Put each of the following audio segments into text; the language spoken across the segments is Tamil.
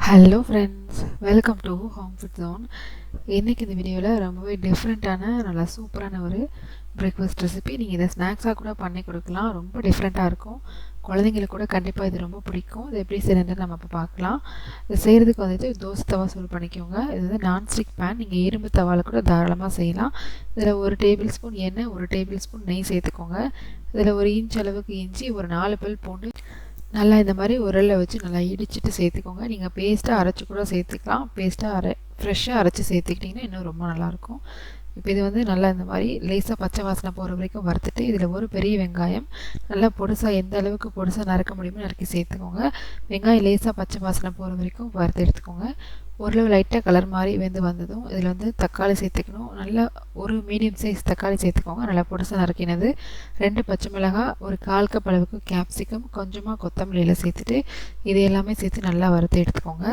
Hello friends, welcome to home food zone. இன்றைக்கி இந்த வீடியோவில் ரொம்பவே டிஃப்ரெண்ட்டான நல்லா சூப்பரான ஒரு பிரேக்ஃபாஸ்ட் ரெசிபி. நீங்கள் இதை ஸ்நாக்ஸாக கூட பண்ணி கொடுக்கலாம். ரொம்ப டிஃப்ரெண்ட்டாக இருக்கும். குழந்தைங்களுக்கு கூட கண்டிப்பாக இது ரொம்ப பிடிக்கும். இது எப்படி செய்யணுன்னு நம்ம இப்போ பார்க்கலாம். இது செய்கிறதுக்கு வந்துட்டு தோசை தவா சூடு பண்ணிக்கோங்க. இது வந்து நான்ஸ்டிக் பேன். நீங்கள் இரும்பு தவாவில் கூட தாராளமாக செய்யலாம். இதில் 1 டேபிள் ஸ்பூன் எண்ணெய், 1 டேபிள் ஸ்பூன் நெய் சேர்த்துக்கோங்க. இதில் 1 இன்ச் அளவுக்கு இஞ்சி, ஒரு 4 பல் பூண்டு நல்லா இந்த மாதிரி உரலில் வச்சு நல்லா இடிச்சிட்டு சேர்த்துக்கோங்க. நீங்கள் பேஸ்ட்டாக அரைச்சி கூட சேர்த்துக்கலாம். ஃப்ரெஷ்ஷாக அரைச்சி சேர்த்துக்கிட்டிங்கன்னா இன்னும் ரொம்ப நல்லாயிருக்கும். இப்போ இது வந்து நல்லா இந்த மாதிரி லேசாக பச்சை வாசனை போகிற வரைக்கும் வறுத்துட்டு இதில் ஒரு பெரிய வெங்காயம் நல்லா பொடுசாக எந்த அளவுக்கு பொடுசாக நறுக்க முடியுமோ நறுக்கி சேர்த்துக்கோங்க. வெங்காயம் லேசாக பச்சை வாசனை போகிற வரைக்கும் வறுத்து எடுத்துக்கோங்க. ஓரளவு லைட்டாக கலர் மாதிரி வந்ததும் இதில் வந்து தக்காளி சேர்த்துக்கணும். நல்லா ஒரு மீடியம் சைஸ் தக்காளி சேர்த்துக்கோங்க. நல்லா பொடுசாக நறுக்கினது, 2 பச்சை மிளகாய், ஒரு 1/4 கப் அளவுக்கு கேப்சிகம், கொஞ்சமாக கொத்தமல்லியில் சேர்த்துட்டு இது எல்லாமே சேர்த்து நல்லா வறுத்து எடுத்துக்கோங்க.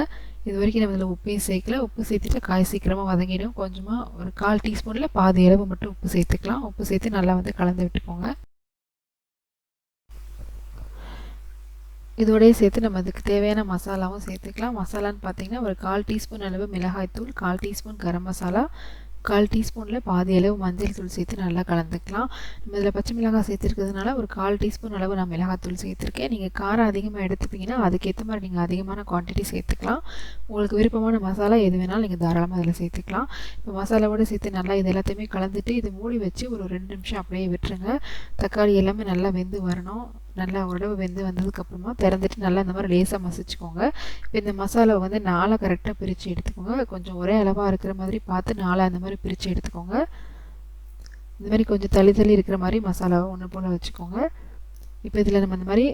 இது வரைக்கும் நம்ம இதில் உப்பையும் சேர்க்கல. உப்பு சேர்த்துட்டு காய் சீக்கிரமாக வதங்கிடும். கொஞ்சமாக ஒரு 1/4 டீஸ்பூனில் பாதி அளவு மட்டும் உப்பு சேர்த்துக்கலாம். உப்பு சேர்த்து நல்லா வந்து கலந்து விட்டுக்கோங்க. இதோடய சேர்த்து நம்ம அதுக்கு தேவையான மசாலாவும் சேர்த்துக்கலாம். மசாலான்னு பார்த்தீங்கன்னா ஒரு 1/4 டீஸ்பூன் அளவு மிளகாய்த்தூள், 1/4 டீஸ்பூன் கரம் மசாலா, 1/4 டீஸ்பூனில் பாதி அளவு மஞ்சள் தூள் சேர்த்து நல்லா கலந்துக்கலாம். நம்ம இதில் பச்சை மிளகாய் சேர்த்துருக்கிறதுனால ஒரு 1/4 டீஸ்பூன் அளவு நான் மிளகாய்த்தூள் சேர்த்துருக்கேன். நீங்கள் காரம் அதிகமாக எடுத்துப்பீங்கன்னா அதுக்கேற்ற மாதிரி நீங்கள் அதிகமான குவான்டிட்டி சேர்த்துக்கலாம். உங்களுக்கு விருப்பமான மசாலா எது வேணாலும் நீங்கள் தாராளமாக அதில் சேர்த்துக்கலாம். இப்போ மசாலாவோடு சேர்த்து நல்லா இது எல்லாத்தையுமே கலந்துட்டு இது மூடி வச்சு ஒரு 2 நிமிஷம் அப்படியே விட்டுருங்க. தக்காளி எல்லாமே நல்லா வெந்து வரணும். நல்லா ஓரளவு வெந்து வந்ததுக்கப்புறமா திறந்துட்டு நல்லா இந்த மாதிரி லேசாக மசிச்சுக்கோங்க. இப்போ இந்த மசாலாவை வந்து 4 கரெக்டாக பிரித்து எடுத்துக்கோங்க. கொஞ்சம் ஒரே அளவாக இருக்கிற மாதிரி பார்த்து 4 அந்த மாதிரி பிரித்து எடுத்துக்கோங்க. இந்த மாதிரி கொஞ்சம் தள்ளி தள்ளி இருக்கிற மாதிரி மசாலாவை ஒன்று போல் வச்சுக்கோங்க. இப்போ இதில் நம்ம இந்த மாதிரி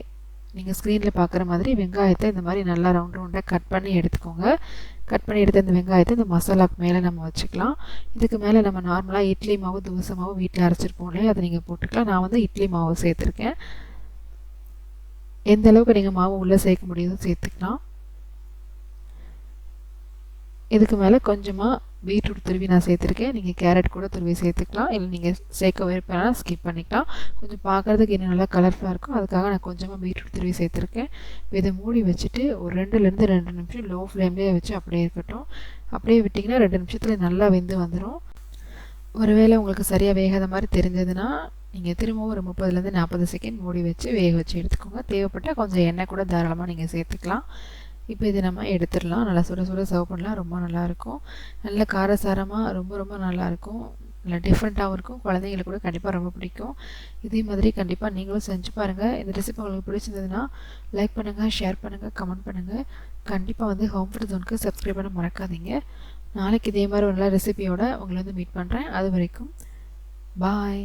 நீங்கள் ஸ்க்ரீனில் பார்க்குற மாதிரி வெங்காயத்தை இந்த மாதிரி நல்லா ரவுண்டாக கட் பண்ணி எடுத்துக்கோங்க. கட் பண்ணி எடுத்த இந்த வெங்காயத்தை இந்த மசாலாவுக்கு மேலே நம்ம வச்சுக்கலாம். இதுக்கு மேலே நம்ம நார்மலாக இட்லி மாவு, தோசை மாவு வீட்டில் அரைச்சிருப்போம் இல்லையா, அதை நீங்கள் போட்டுக்கலாம். நான் வந்து இட்லி மாவு சேர்த்துருக்கேன். எந்த அளவுக்கு நீங்கள் மாவு உள்ளே சேர்க்க முடியுதோ சேர்த்துக்கலாம். இதுக்கு மேலே கொஞ்சமாக பீட்ரூட் துருவி நான் சேர்த்துருக்கேன். நீங்கள் கேரட் கூட துருவி சேர்த்துக்கலாம். இல்லை நீங்கள் சேர்க்க விருப்பம்னா ஸ்கிப் பண்ணிக்கலாம். கொஞ்சம் பார்க்குறதுக்கு இன்னும் நல்லா கலர்ஃபுல்லாக இருக்கும். அதுக்காக நான் கொஞ்சமாக பீட்ரூட் துருவி சேர்த்துருக்கேன். இதை மூடி வச்சுட்டு ஒரு 2 நிமிஷம் லோ ஃப்ளேம்லேயே வச்சு அப்படியே இருக்கட்டும். அப்படியே விட்டிங்கன்னா 2 நிமிஷத்தில் நல்லா வெந்து வந்துடும். ஒருவேளை உங்களுக்கு சரியாக வேகாத மாதிரி தெரிஞ்சதுன்னா நீங்கள் திரும்பவும் ஒரு 30-40 செகண்ட் மூடி வச்சு வேக வச்சு எடுத்துக்கோங்க. தேவைப்பட்டால் கொஞ்சம் எண்ணெய் கூட தாராளமாக நீங்கள் சேர்த்துக்கலாம். இப்போ இது நம்ம எடுத்துடலாம். நல்லா சுட சுட சர்வ் பண்ணலாம். ரொம்ப நல்லாயிருக்கும். நல்ல காரசாரமாக ரொம்ப நல்லாயிருக்கும். நல்லா டிஃப்ரெண்ட்டாகவும் இருக்கும். குழந்தைங்களுக்கு கூட கண்டிப்பாக ரொம்ப பிடிக்கும். இதே மாதிரி கண்டிப்பாக நீங்களும் செஞ்சு பாருங்கள். இந்த ரெசிபி உங்களுக்கு பிடிச்சிருந்ததுன்னா லைக் பண்ணுங்கள், ஷேர் பண்ணுங்கள், கமெண்ட் பண்ணுங்கள். கண்டிப்பாக வந்து ஹோம் ஃபுட் ஜோனுக்கு சப்ஸ்கிரைப் பண்ண மறக்காதீங்க. நாளைக்கு இதே மாதிரி ஒரு நல்ல ரெசிபியோட உங்களை வந்து மீட் பண்ணுறேன். அது வரைக்கும் பாய்.